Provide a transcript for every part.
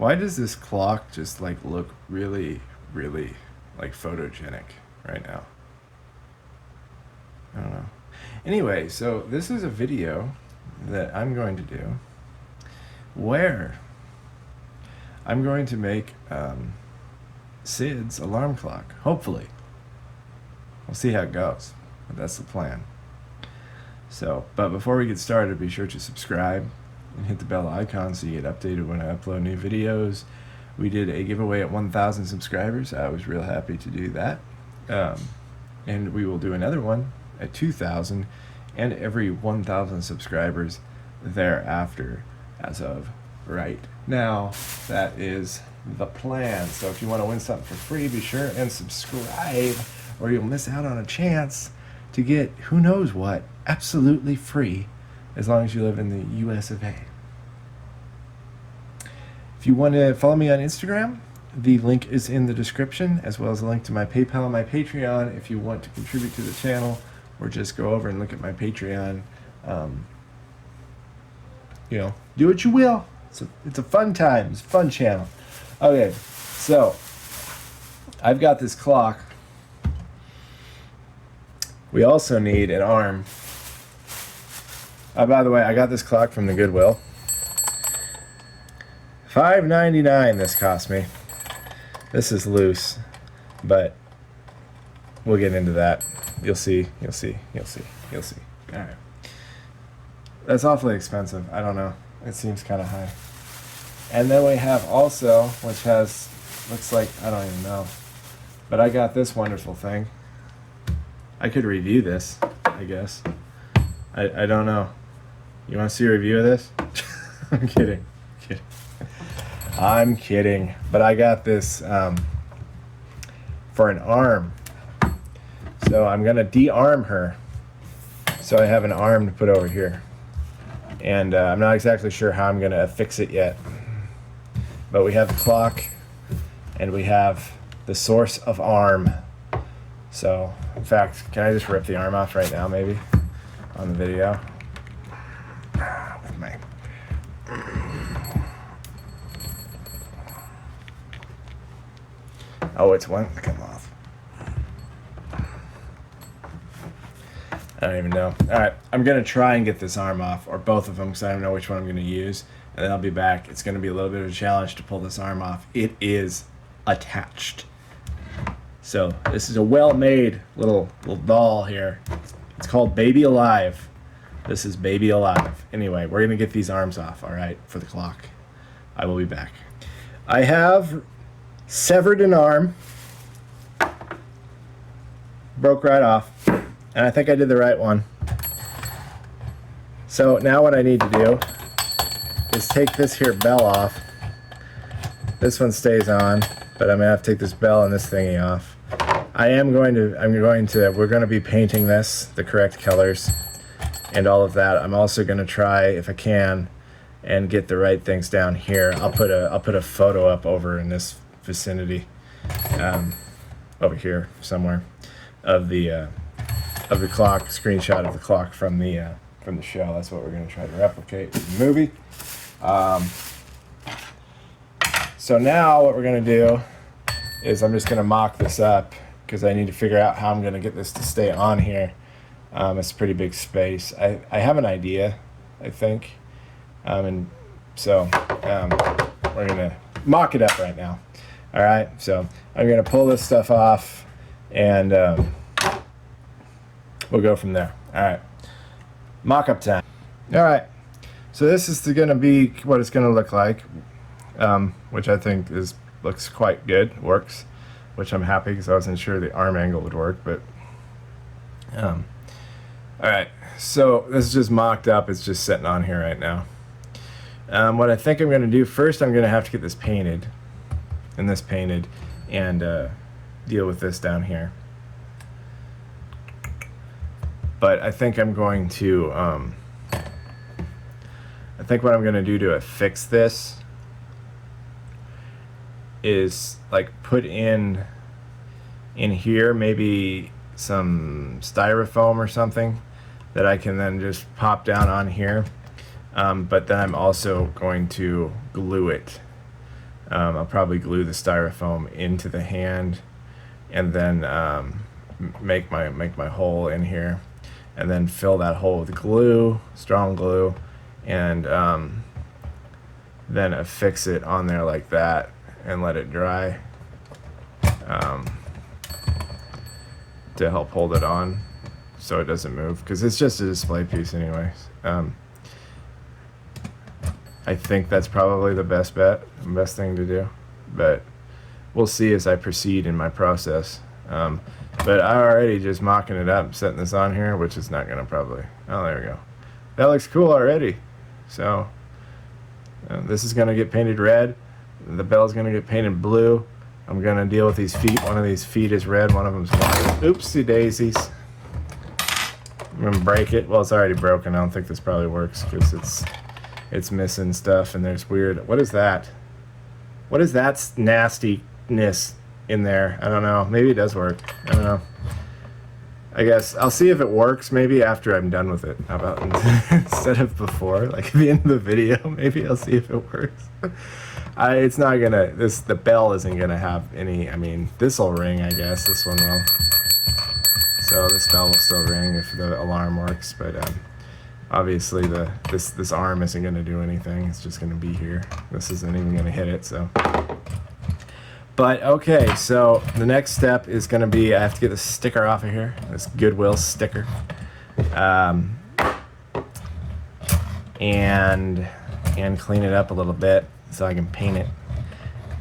Why does this clock just like look really, really like photogenic right now? I don't know. Anyway, so this is a video that I'm going to do where I'm going to make Sid's alarm clock. Hopefully. We'll see how it goes, but that's the plan. So, but before we get started, be sure to subscribe and hit the bell icon so you get updated when I upload new videos. We did a giveaway at 1,000 subscribers. I was real happy to do that. And we will do another one at 2,000 and every 1,000 subscribers thereafter as of right now. That is the plan. So if you want to win something for free, be sure and subscribe or you'll miss out on a chance to get who knows what absolutely free as long as you live in the US of A. If you want to follow me on Instagram, the link is in the description, as well as a link to my PayPal and my Patreon if you want to contribute to the channel or just go over and look at my Patreon. Do what you will. It's a fun time. It's a fun channel. Okay, so I've got this clock. We also need an arm. By the way, I got this clock from the Goodwill. $5.99 this cost me. This is loose, but we'll get into that. You'll see. All right. That's awfully expensive. I don't know. It seems kind of high. And then we have also, which looks like, I don't even know. But I got this wonderful thing. I could review this, I guess. I don't know. You want to see a review of this? I'm kidding. I'm kidding. But I got this for an arm. So I'm going to de-arm her. So I have an arm to put over here. And I'm not exactly sure how I'm going to affix it yet. But we have the clock. And we have the source of arm. So, in fact, can I just rip the arm off right now, maybe, on the video? With my... Oh, it's one to come off. I don't even know. All right, I'm going to try and get this arm off, or both of them, because I don't know which one I'm going to use. And then I'll be back. It's going to be a little bit of a challenge to pull this arm off. It is attached. So this is a well-made little doll here. It's called Baby Alive. This is Baby Alive. Anyway, we're going to get these arms off, all right, for the clock. I will be back. I have severed an arm. Broke right off. And I think I did the right one. So now what I need to do is take this here bell off. This one stays on, but I'm going to have to take this bell and this thingy off. We're going to be painting this the correct colors and all of that. I'm also going to try, if I can, and get the right things down here. I'll put a photo up over in this vicinity, over here somewhere, of the clock, screenshot of the clock from the show. That's what we're going to try to replicate in the movie. So now what we're going to do is I'm just going to mock this up because I need to figure out how I'm going to get this to stay on here. It's a pretty big space. I have an idea, I think. And so we're going to mock it up right now. All right, so I'm going to pull this stuff off and we'll go from there. All right, mock-up time. All right, so this is going to be what it's going to look like, which I think looks quite good, works, which I'm happy because I wasn't sure the arm angle would work, but all right, so this is just mocked up. It's just sitting on here right now. What I think I'm going to do first, I'm going to have to get this painted and deal with this down here. But I think I'm going to I think what I'm going to do to fix this is like put in here maybe some styrofoam or something that I can then just pop down on here, but then I'm also going to glue it I'll probably glue the styrofoam into the hand, and then make my hole in here, and then fill that hole with glue, strong glue, and then affix it on there like that and let it dry, to help hold it on so it doesn't move, because it's just a display piece anyways. I think that's probably the best thing to do, but we'll see as I proceed in my process. But I already just mocking it up, setting this on here, which is not gonna probably, oh, there we go. That looks cool already. So this is gonna get painted red. The bell's gonna get painted blue. I'm gonna deal with these feet. One of these feet is red, one of them's white. Oopsie daisies. I'm gonna break it. Well, it's already broken. I don't think this probably works because it's missing stuff, and there's weird, what is that? What is that nastiness in there? I don't know. Maybe it does work. I don't know. I guess I'll see if it works maybe after I'm done with it. How about instead of before, like at the end of the video, maybe I'll see if it works. It's not gonna, the bell isn't gonna have any, I mean, this'll ring, I guess. This one will. So this bell will still ring if the alarm works, but obviously this arm isn't gonna do anything. It's just gonna be here. This isn't even gonna hit it, so. But okay, so the next step is gonna be, I have to get the sticker off of here, this Goodwill sticker. And clean it up a little bit so I can paint it.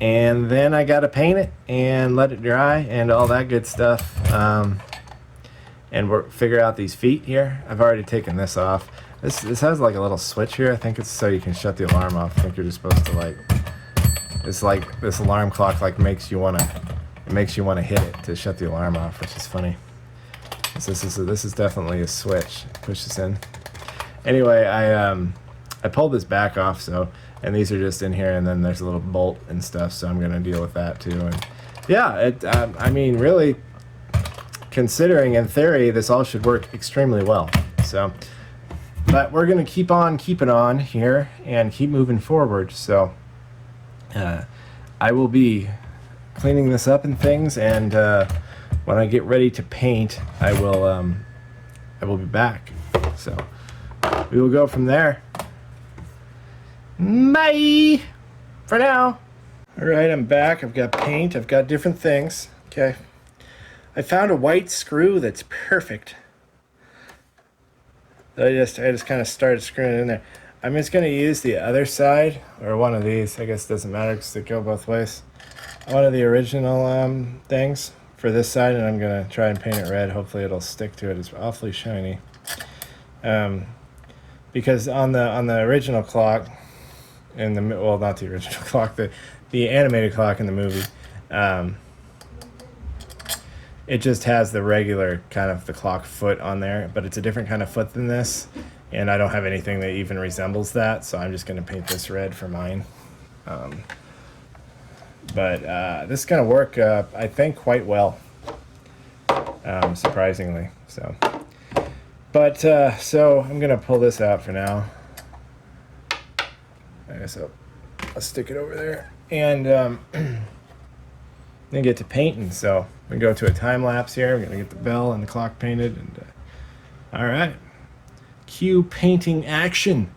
And then I gotta paint it and let it dry and all that good stuff. And figure out these feet here. I've already taken this off. This has like a little switch here. I think it's so you can shut the alarm off. I think you're just supposed to like, it's like this alarm clock like makes you wanna hit it to shut the alarm off, which is funny. This is definitely a switch. Push this in. Anyway, I pulled this back off, so, and these are just in here, and then there's a little bolt and stuff, so I'm gonna deal with that too. And yeah, I mean, really, considering in theory this all should work extremely well. So, but we're gonna keep on keeping on here and keep moving forward. So, I will be cleaning this up and things, and when I get ready to paint, I will be back. So we will go from there. Bye for now. All right, I'm back. I've got paint. I've got different things. Okay. I found a white screw that's perfect. I just kind of started screwing it in there. I'm just going to use the other side, or one of these. I guess it doesn't matter because they go both ways. One of the original things for this side, and I'm going to try and paint it red. Hopefully it'll stick to it. It's awfully shiny. Because on the original clock, well, not the original clock, the animated clock in the movie, it just has the regular kind of the clock foot on there, but it's a different kind of foot than this, and I don't have anything that even resembles that, so I'm just going to paint this red for mine. But this is going to work, I think, quite well, surprisingly. So, but so I'm going to pull this out for now. I guess I'll stick it over there, and then get to painting. So we go to a time lapse here. We're gonna get the bell and the clock painted, and all right, cue painting action.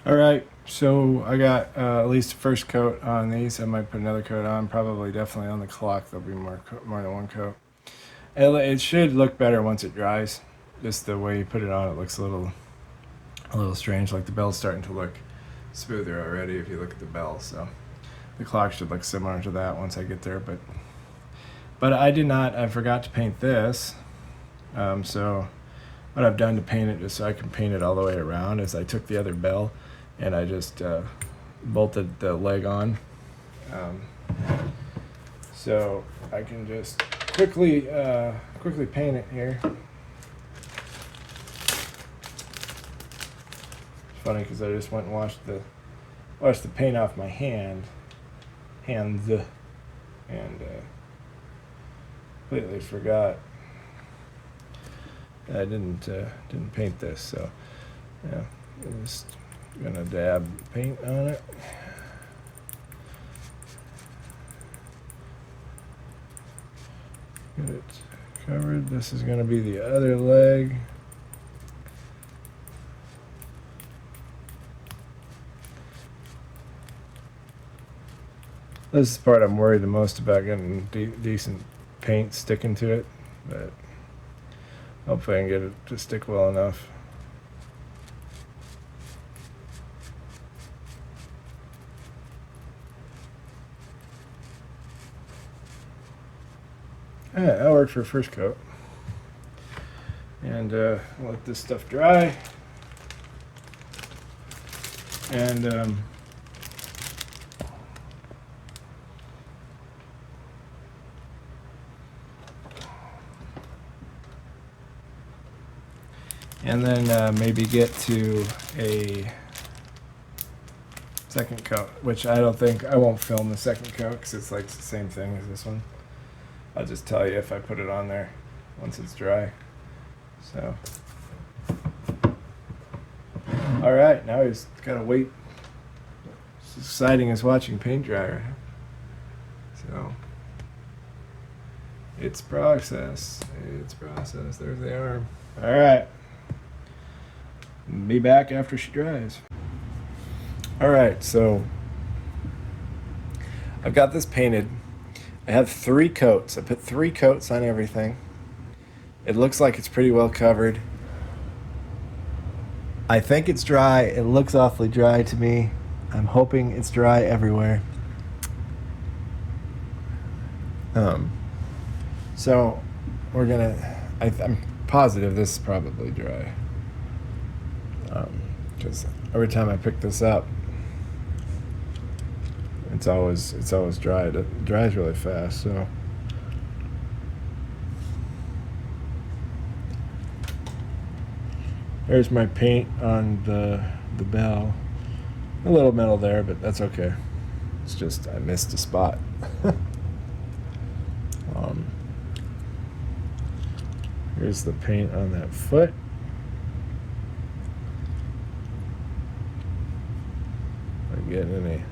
Alright, so I got at least the first coat on these. I might put another coat on, probably definitely on the clock. There'll be more than one coat. It should look better once it dries. Just the way you put it on, it looks a little a little strange. Like the bell's starting to look smoother already if you look at the bell. So the clock should look similar to that once I get there. But I forgot to paint this. So what I've done to paint it, just so I can paint it all the way around, is I took the other bell and I just bolted the leg on. So I can just quickly paint it here. It's funny because I just went and washed the paint off my hands, and completely forgot that I didn't paint this. So yeah, I'm just gonna dab paint on it. Get it covered. This is gonna be the other leg. This is the part I'm worried the most about, getting decent paint sticking to it, but hopefully I can get it to stick well enough. Yeah, that worked for a first coat. And let this stuff dry. And then maybe get to a second coat, which I won't film the second coat because it's like the same thing as this one. I'll just tell you if I put it on there once it's dry. So, all right, now he's gotta wait. It's exciting as watching paint dry, right? So, it's process. There's the arm. All right. Be back after she dries. All right, so I've got this painted. I have 3 coats. I put 3 coats on everything. It looks like it's pretty well covered. I think it's dry. It looks awfully dry to me. I'm hoping it's dry everywhere. So we're gonna, I'm positive this is probably dry. Because every time I pick this up, it's always dry. It dries really fast. So there's my paint on the bell. A little metal there, but that's okay. It's just I missed a spot. Here's the paint on that foot. Not getting any.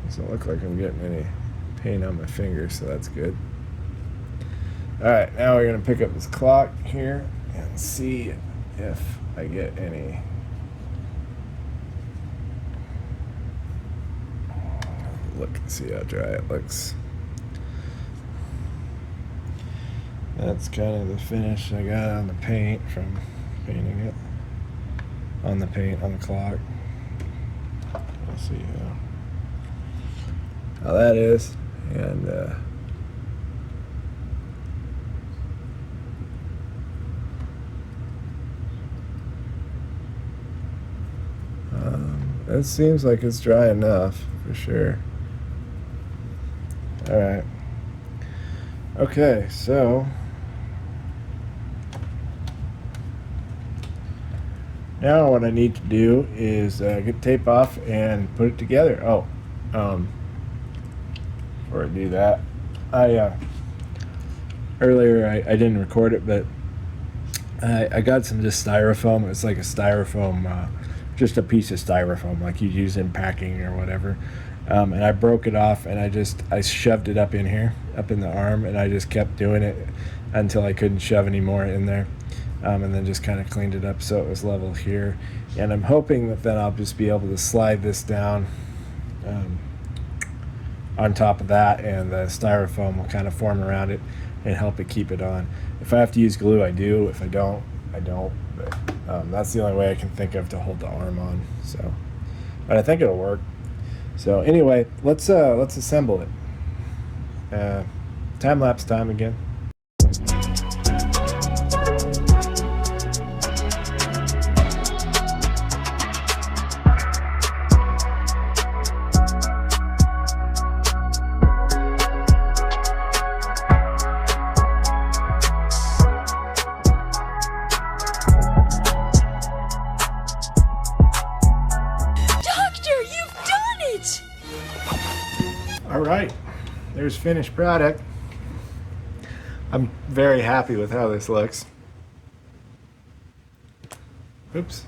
Doesn't look like I'm getting any paint on my fingers, so that's good. Alright, now we're going to pick up this clock here and see if I get any. Look and see how dry it looks. That's kind of the finish I got on the paint from painting it. On the paint, on the clock. Let's see how that is. And it seems like it's dry enough for sure. Alright. Okay, so now what I need to do is get tape off and put it together. Before I do that, earlier I didn't record it, but I got some just styrofoam. It's like a styrofoam, just a piece of styrofoam like you'd use in packing or whatever. And I broke it off and I shoved it up in here, up in the arm, and I just kept doing it until I couldn't shove any more in there. And then just kind of cleaned it up so it was level here. And I'm hoping that then I'll just be able to slide this down on top of that, and the styrofoam will kind of form around it and help it keep it on. If I have to use glue, I do. If I don't, I don't, but that's the only way I can think of to hold the arm on. So, but I think it'll work. So anyway, let's assemble it. Time lapse time again. All right, there's finished product. I'm very happy with how this looks. Oops.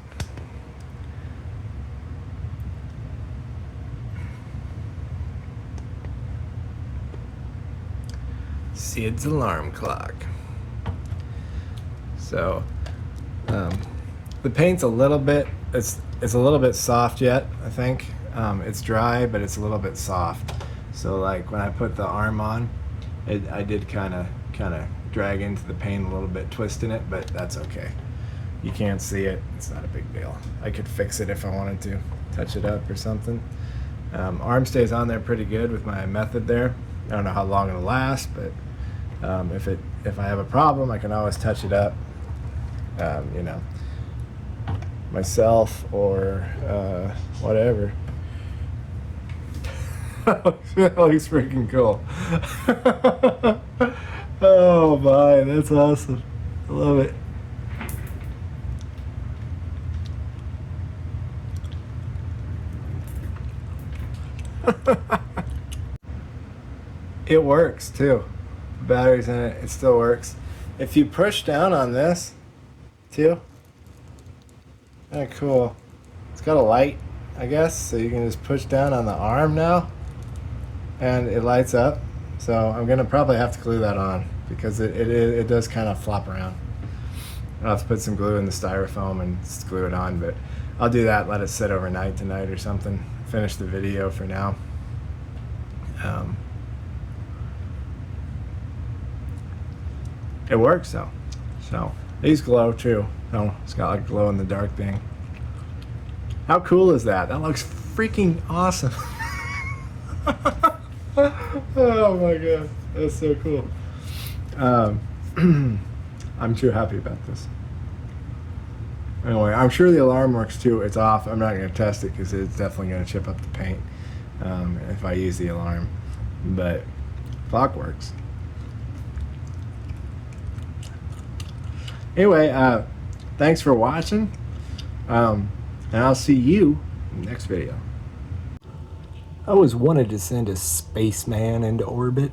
Sid's alarm clock. So, the paint's a little bit, it's a little bit soft yet, I think. It's dry, but it's a little bit soft. So like when I put the arm on, I did kind of drag into the paint a little bit, twisting it, but that's okay. You can't see it, it's not a big deal. I could fix it if I wanted to, touch it up or something. Arm stays on there pretty good with my method there. I don't know how long it'll last, but if I have a problem, I can always touch it up, you know, myself or whatever. That looks freaking cool. Oh my, that's awesome. I love it. It works too. The battery's in it, it still works. If you push down on this too, kind of cool. It's got a light, I guess, so you can just push down on the arm now and it lights up. So I'm gonna probably have to glue that on because it does kind of flop around. I'll have to put some glue in the styrofoam and glue it on, but I'll do that, let it sit overnight tonight or something. Finish the video for now. It works though. So these glow too. So it's got like glow in the dark thing. How cool is that? That looks freaking awesome. Oh my god, that's so cool. I'm too happy about this. Anyway, I'm sure the alarm works too. It's off. I'm not going to test it because it's definitely going to chip up the paint if I use the alarm. But clock works. Anyway, thanks for watching. And I'll see you in the next video. I always wanted to send a spaceman into orbit.